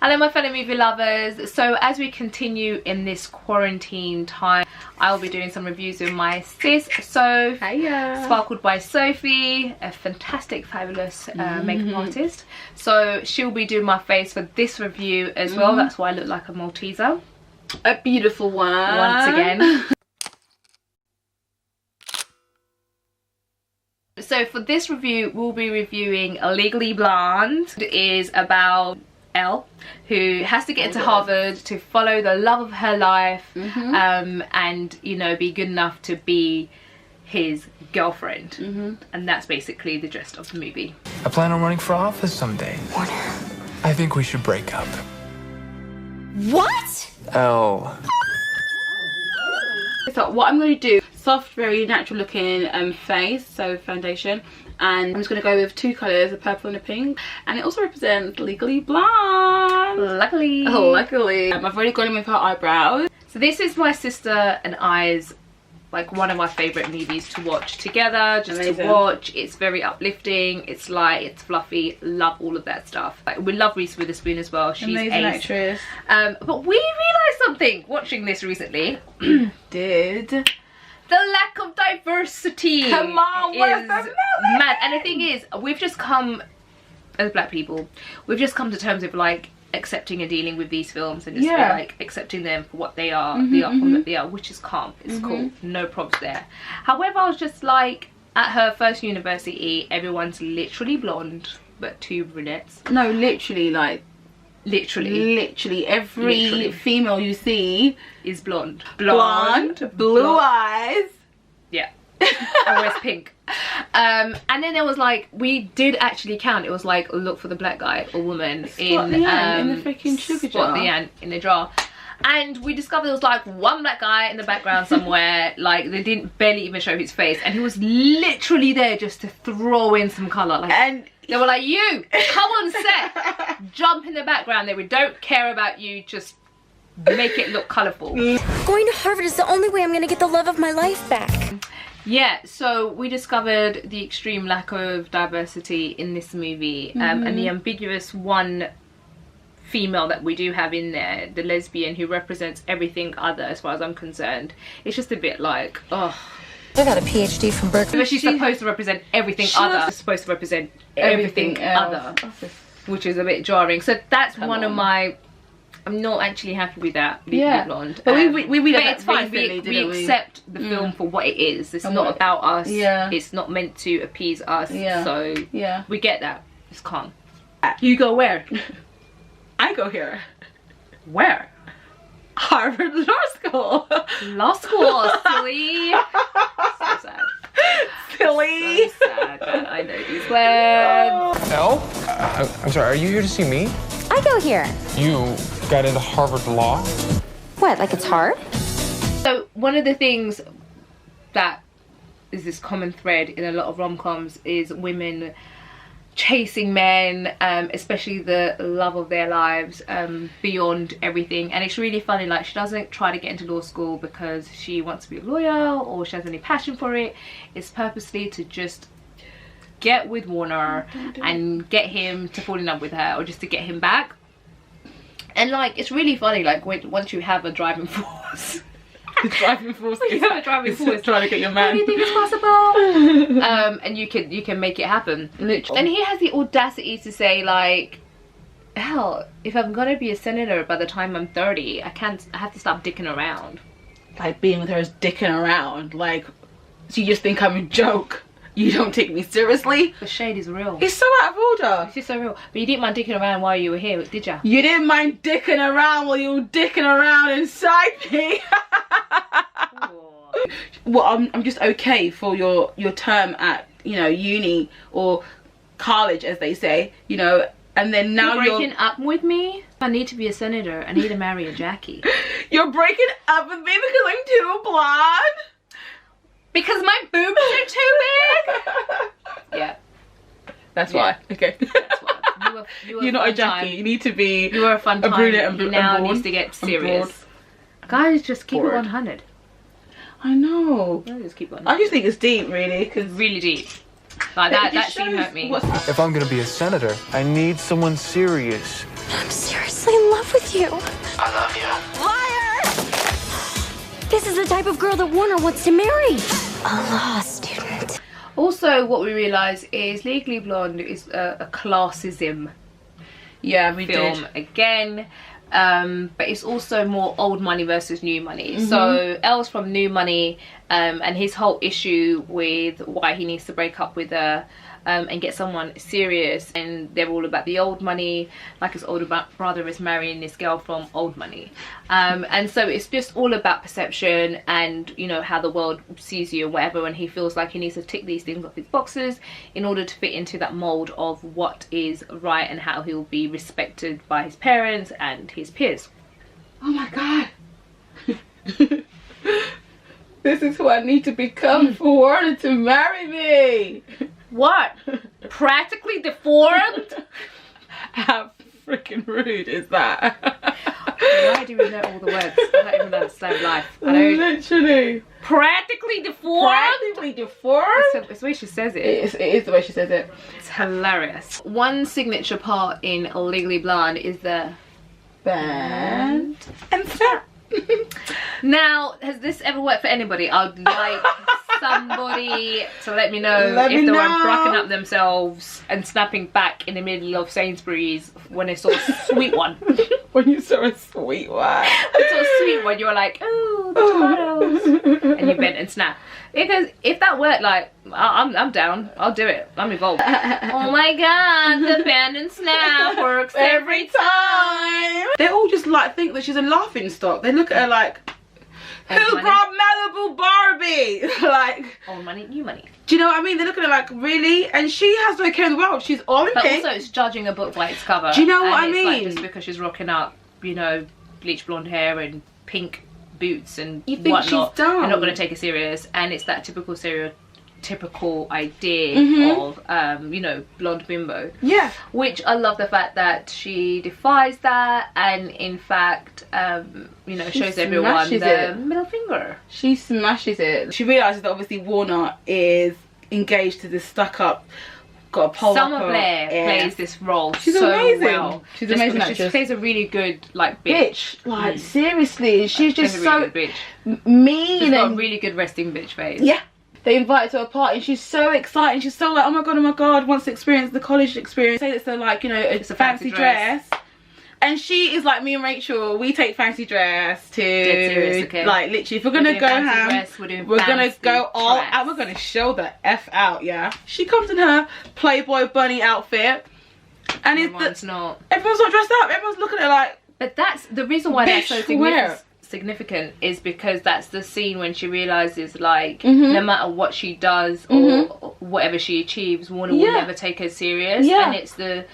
Hello my fellow movie lovers. So as we continue in this quarantine time, I'll be doing some reviews with my sis Soph. Hiya. Sparkled by Sophie, a fantastic, fabulous makeup artist. So she'll be doing my face for this review as well. That's why I look like a Malteser. A beautiful one. Once again. So for this review, we'll be reviewing Legally Blonde. It is about Elle, who has to get into Harvard to follow the love of her life, and you know, be good enough to be his girlfriend. And that's basically the gist of the movie. I plan on running for office someday. What? I think we should break up. What? Elle. So what I'm going to do, soft, very natural looking face, so foundation, and I'm just going to go with two colours, a purple and a pink, and it also represents Legally Blonde. Luckily. Oh, luckily. I've already gone in with her eyebrows. So this is my sister and I's, like, one of my favourite movies to watch together, just Amazing. to watch. It's very uplifting, it's light, it's fluffy, love all of that stuff. Like, we love Reese Witherspoon as well, she's Amazing ace. actress. But we realised something watching this recently. Did. The lack of diversity. Come on, where's is the melon? mad. And the thing is, we've just come, as black people, we've just come to terms with, like, accepting and dealing with these films and just like accepting them for what they are, the art form that they are, which is calm. It's cool, no props there. However, I was just like, at her first university, everyone's literally blonde, but two brunettes. No, literally, like, literally every female you see is blonde. Blonde, blue eyes. Yeah. And wears pink. And then there was like, we did actually count, it was like, look for the black guy or woman in the freaking sugar jar. Spot the ant in the jar. And we discovered there was like one black guy in the background somewhere. Like, they didn't barely even show his face, and he was literally there just to throw in some colour. Like, and they were like, you come on set, jump in the background there, we don't care about you, just make it look colourful. Going to Harvard is the only way I'm gonna get the love of my life back. Yeah, so we discovered the extreme lack of diversity in this movie, and the ambiguous one female that we do have in there, the lesbian who represents everything other as far as I'm concerned. It's just a bit like, oh. I got a PhD from Berkeley. But she's supposed to represent everything other. She's supposed to represent everything other, which is a bit jarring. So that's one of my... I'm not actually happy with that. Blonde. But we but it's fine. We accept the film for what it is. It's not about us. It's not meant to appease us. So we get that. It's calm. You go where? I go here. Where? Harvard Law School. Law school, silly. So sad. Silly. So sad that I know these words. Elle? I'm sorry, are you here to see me? I go here. You got into Harvard Law? What, like it's hard? So one of the things that is this common thread in a lot of rom-coms is women chasing men, especially the love of their lives, beyond everything. And it's really funny, like, she doesn't try to get into law school because she wants to be a lawyer or she has any passion for it. It's purposely to just get with Warner and get him to fall in love with her, or just to get him back. And like, it's really funny, like, once you have a driving force. The driving force is trying to get your man. Anything is possible. And you can make it happen. Literally. And he has the audacity to say, like, hell, if I'm gonna be a senator by the time I'm 30, I have to stop dicking around. Like, being with her is dicking around. Like, so you just think I'm a joke. You don't take me seriously. The shade is real. It's so out of order. It's just so real. But you didn't mind dicking around while you were here, did ya? You didn't mind dicking around while you were dicking around inside me. Well, I'm just okay for your term at, you know, uni or college, as they say, you know, and then now you're breaking up with me. I need to be a senator. I need to marry a Jackie. You're breaking up with me because I'm too blonde? Because my boobs are too big? Yeah. That's why. Okay. That's why. You're not a Jackie. You need to be You were a fun time. a brunette and he now needs to get serious. Guys, just keep it 100. I know. Just keep it 100. I just think it's deep, really. Cause really deep. Like, that scene hurt me. If I'm gonna be a senator, I need someone serious I'm seriously in love with you. I love you. Liar! This is the type of girl that Warner wants to marry. A law student. Also, what we realise is Legally Blonde is a classism film again. But it's also more old money versus new money. So Elle's from new money, and his whole issue with why he needs to break up with her and get someone serious, and they're all about the old money, like his older brother is marrying this girl from old money. And so it's just all about perception and, you know, how the world sees you and whatever, and he feels like he needs to tick these things off his boxes in order to fit into that mold of what is right and how he'll be respected by his parents and his peers. Oh my god. This is who I need to become for Warner to marry me. What? Practically deformed? How freaking rude is that? Why do we know all the words? I don't even understand life. I don't. Literally. Practically deformed? Practically deformed? It's the way she says it. It is the way she says it. It's hilarious. One signature part in Legally Blonde is the band and snap. Now, has this ever worked for anybody? I'd like somebody to let me know if they were brucking up themselves and snapping back in the middle of Sainsbury's when they saw a sweet one. When you saw a sweet one. I saw a sweet one, you were like, oh, the tomatoes. And you bent and snapped. Because if that worked, like, I'm down. I'll do it. I'm involved. Oh my god, the bend and snap works every time. They all just like think that she's a laughing stock. They look at her like, who brought Malibu Barbie? Like, old money, new money. Do you know what I mean? They look at her like, really? And she has no care in the world. She's all in pink. But also, it's judging a book by its cover. Do you know what I mean? Like, just because she's rocking up, you know, bleach blonde hair and pink boots and you think whatnot, she's dumb. you're not going to take her serious. And it's that typical stereotypical idea of, you know, blonde bimbo. Yeah. Which I love the fact that she defies that and, in fact, you know, shows everyone the middle finger. She smashes it. She realises that obviously Warner is engaged to this stuck-up, got a pole Summer Blair plays this role so amazing. well. She's amazing actress. She plays a really good, like, bitch. Like, seriously. She's just so really good bitch. mean. She's got a really good resting bitch face. Yeah. They invite her to a party and she's so excited. She's so like, oh my god, wants to experience the college experience. Say it's a, like, you know, it's a fancy dress. And she is like me and Rachel, we take fancy dress to, serious, okay? Like, literally, if we're gonna go ham, we're gonna go all out, we're gonna show the F out, yeah? She comes in her Playboy bunny outfit, and everyone's not dressed up, everyone's looking at her like... But that's, the reason why that's so significant is because that's the scene when she realizes, like, no matter what she does or whatever she achieves, Warner will never take her serious. And it's the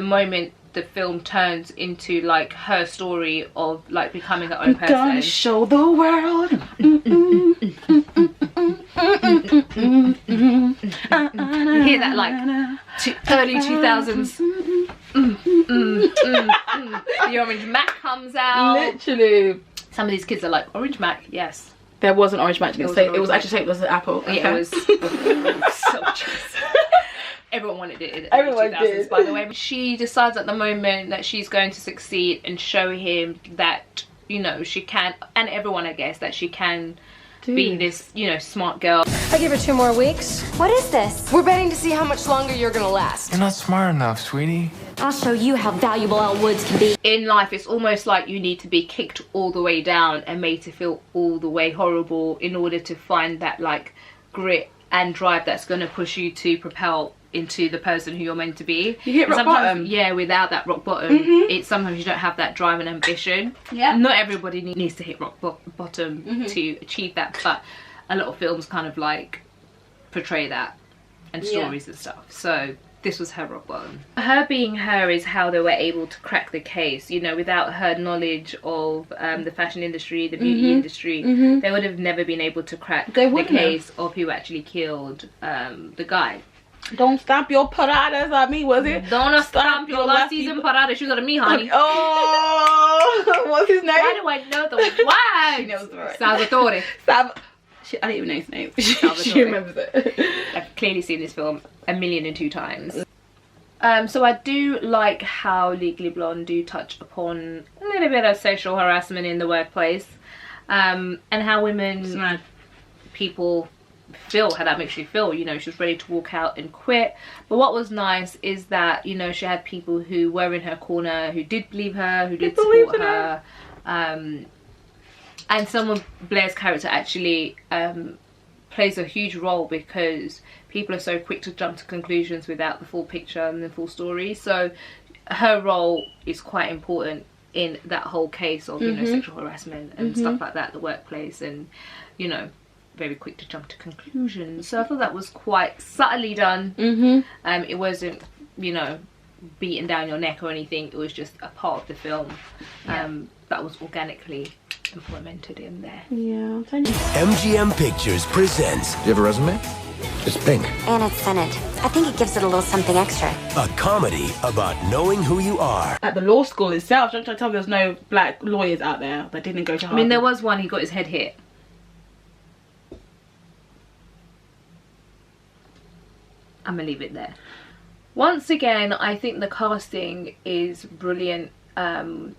moment the film turns into, like, her story of, like, becoming her own person. Gonna show the world. You hear that, like, early 2000s. The Orange Mac comes out. Literally. Some of these kids are like, Orange Mac, yes. There was an Orange Mac. It was actually shaped as an apple. Okay. Yeah, it was so just... Everyone wanted it in the 2000s, by the way. She decides at the moment that she's going to succeed and show him that, you know, she can, and everyone, I guess, that she can be this, you know, smart girl. I give her 2 more weeks. What is this? We're betting to see how much longer you're gonna last. You're not smart enough, sweetie. I'll show you how valuable Elle Woods can be. In life, it's almost like you need to be kicked all the way down and made to feel all the way horrible in order to find that, like, grit and drive that's going to push you to propel into the person who you're meant to be. You hit rock bottom. Yeah, without that rock bottom, it's sometimes you don't have that drive and ambition. Yeah. Not everybody needs to hit rock bottom to achieve that, but a lot of films kind of like portray that and stories and stuff. So this was her rock bottom. Her being her is how they were able to crack the case. You know, without her knowledge of the fashion industry, the beauty industry, they would have never been able to crack the case of who actually killed the guy. Don't stamp your paradas at me, was it? Don't stamp your last season parada shoes at me, honey. Oh, what's his name? Why do I know the why? She knows the right. Salvatore. I don't even know his name. She remembers it. I've clearly seen this film 1,002,000 times. So I do like how Legally Blonde do touch upon a little bit of sexual harassment in the workplace, and how women, people feel, how that makes you feel. You know, she was ready to walk out and quit, but what was nice is that, you know, she had people who were in her corner, who did believe her, who did support her, and some of Blair's character actually plays a huge role, because people are so quick to jump to conclusions without the full picture and the full story. So her role is quite important in that whole case of, you know, sexual harassment and stuff like that at the workplace, and, you know, very quick to jump to conclusions. So I thought that was quite subtly done. It wasn't, you know, beating down your neck or anything. It was just a part of the film that was organically implemented in there. Yeah. MGM Pictures presents. Do you have a resume? It's pink. And it's scented. I think it gives it a little something extra. A comedy about knowing who you are. At the law school itself, don't tell me there's no black lawyers out there that didn't go to Harvard. I mean, there was one, he got his head hit. I'm gonna leave it there. Once again, I think the casting is brilliant for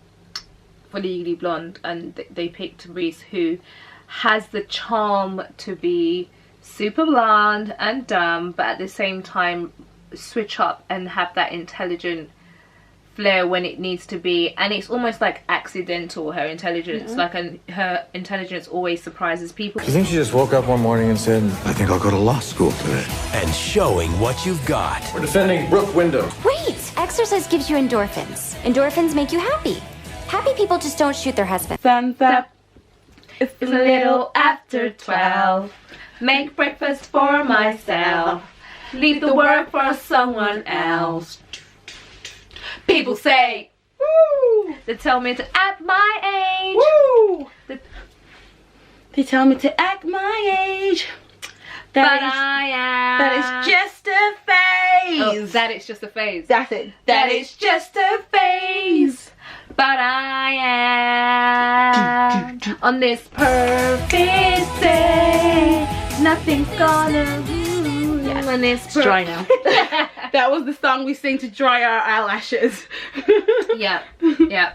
Legally Blonde, and they picked Reese, who has the charm to be super blonde and dumb, but at the same time switch up and have that intelligent flair when it needs to be, and it's almost like accidental, her intelligence. Like, her intelligence always surprises people. Do you think she just woke up one morning and said, I think I'll go to law school today? And showing what you've got. We're defending Brooke Window. Wait! Exercise gives you endorphins. Endorphins make you happy. Happy people just don't shoot their husbands. Sun's up. It's It's a little after 12. Make breakfast for myself. Leave the work for someone else. People say, woo! They tell me to act my age. Woo! They tell me to act my age. But I am. That is just a phase. Oh, that it's just a phase. That's it. That is just a phase. But I am on this perfect day. Nothing's gonna lose. Yes. On this It's dry now. That was the song we sing to dry our eyelashes. Yeah, yeah.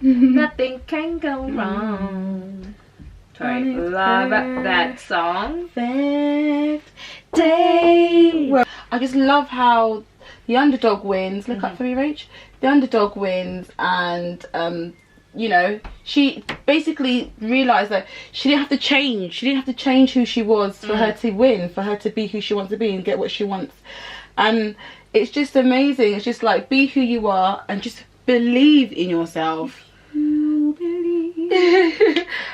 Nothing can go wrong. Sorry, love that song. Perfect day. Well, I just love how the underdog wins. Look up for me, Rach. The underdog wins, and you know, she basically realized that she didn't have to change. She didn't have to change who she was for her to win, for her to be who she wants to be and get what she wants. And it's just amazing. It's just like, be who you are and just believe in yourself.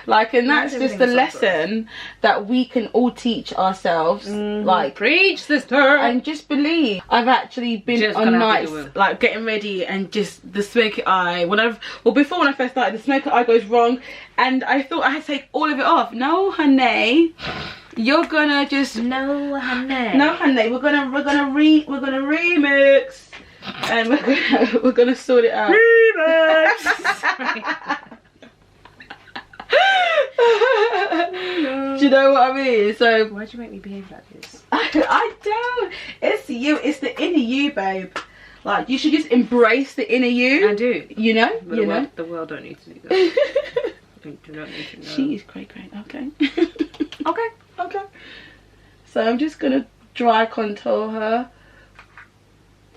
Like, and that's just a lesson that we can all teach ourselves. Like, Preach, sister. and just believe. I've actually been Just on gonna have nights to do it. like getting ready, and just the smoky eye, before when I first started, the smoky eye goes wrong, and I thought I had to take all of it off. No, honey, you're gonna just No, honey. no, honey, we're gonna remix, and we're gonna sort it out. Do you know what I mean? So Why'd you make me behave like this? I don't. It's you. It's the inner you, babe. Like, you should just embrace the inner you. I do. You know. But You know. the world don't need to do that. They do not need to know. She is great. Okay. Okay. Okay. So I'm just gonna dry contour her,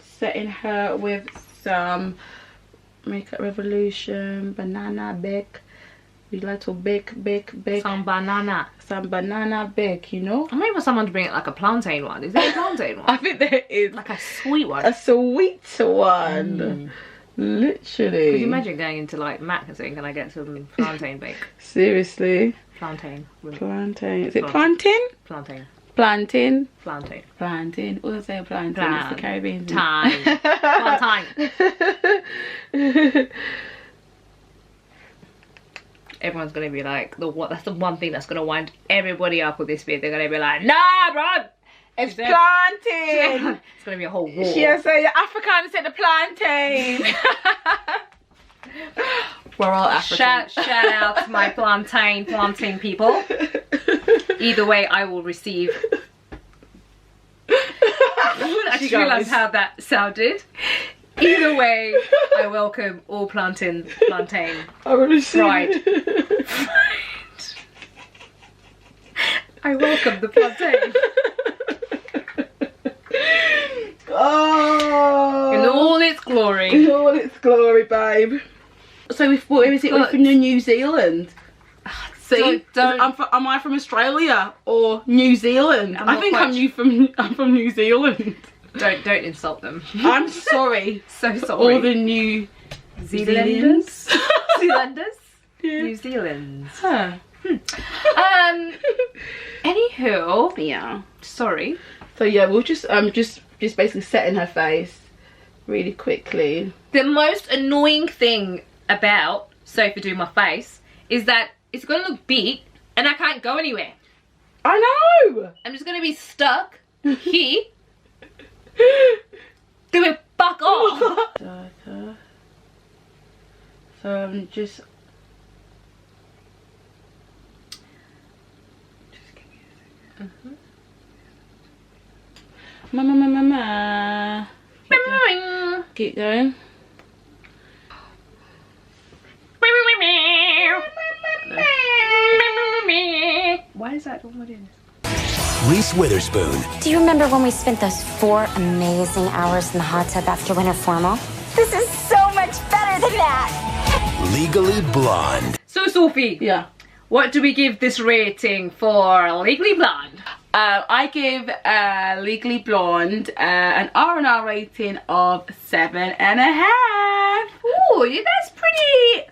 setting her with some Makeup Revolution Banana Beck. We like to bake. Some banana. Some banana bake, you know. I'm waiting for someone to bring it like a plantain one. Is there a plantain one? I think there is Like a sweet one. a sweet one. Literally. Could you imagine going into like Mac and saying, can I get some plantain bake? Seriously. Plantain. Plantain. Is it Plantain. plantain? Plantain. Plantain. Plantain. Plantain. What does I say plantain? It's the Caribbean. Time. Plantain. Everyone's gonna be like, that's the one thing that's gonna wind everybody up with this bit. They're gonna be like, nah, bro, It's plantain. it's gonna be a whole war. She has said the Afrikaans said the plantain. We're all African. Shout out to my plantain people. Either way, I will receive I just realised how that sounded. Either way, I welcome all plantain. Right. I welcome the plantain. Oh, in all its glory. In all its glory, babe. So where is it? We're from New Zealand. See, am I from Australia or New Zealand? I think I'm from New Zealand. Don't insult them. I'm sorry. So sorry. All the New Zealanders. Zealanders. Yeah. New Zealanders. Huh. Anywho. Yeah. Sorry. So yeah, we'll just basically setting her face really quickly. The most annoying thing about Sorry for doing my face is that it's gonna look big and I can't go anywhere. I know. I'm just gonna be stuck here. Do it, fuck off. So I'm just give me a second. Mama. Keep going. Why is that? What is this? Reese Witherspoon. Do you remember when we spent those 4 amazing hours in the hot tub after winter formal? This is so much better than that! Legally Blonde. So Sophie, Yeah. what do we give this rating for Legally Blonde? I give Legally Blonde an R&R rating of 7.5. Oh, yeah,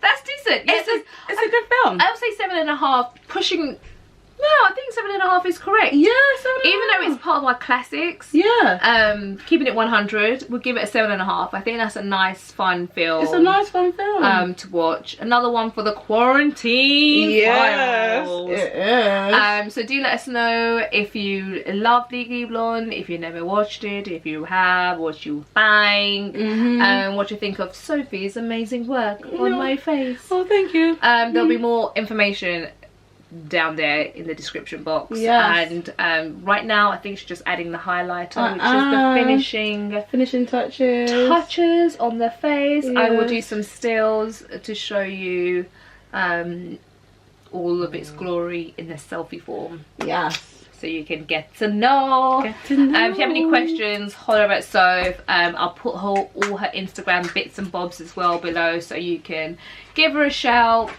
that's decent. Yes, It's a good film. I would say 7.5, pushing. No, I think 7.5 is correct. Yeah, 7.5. Even though it's part of our classics. Yeah. Keeping it 100, we'll give it a 7.5. I think that's a nice, fun film. It's a nice, fun film. To watch. Another one for the quarantine files. It is. So do let us know if you love Legally Blonde, if you never watched it, if you have, what you think, what you think of Sophie's amazing work on my face. Oh, thank you. There'll be more information down there in the description box. Yes. And right now I think she's just adding the highlighter, which is the finishing touches on the face. Yes. I will do some stills to show you all of its glory in the selfie form. Yes. So you can get to know. If you have any questions, holler at Soph. I'll put all her Instagram bits and bobs as well below, so you can give her a shout,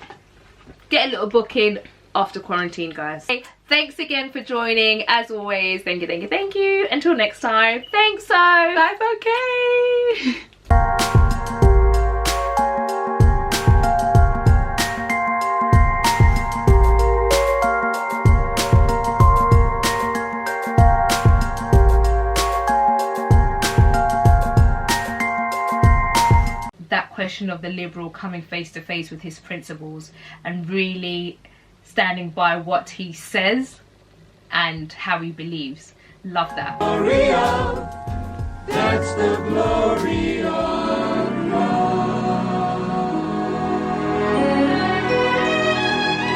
get a little booking after quarantine, guys. Okay, thanks again for joining. As always, thank you. Until next time, thanks, Soph. That's okay. That question of the liberal coming face to face with his principles and really standing by what he says and how he believes. Love that. That's the glory of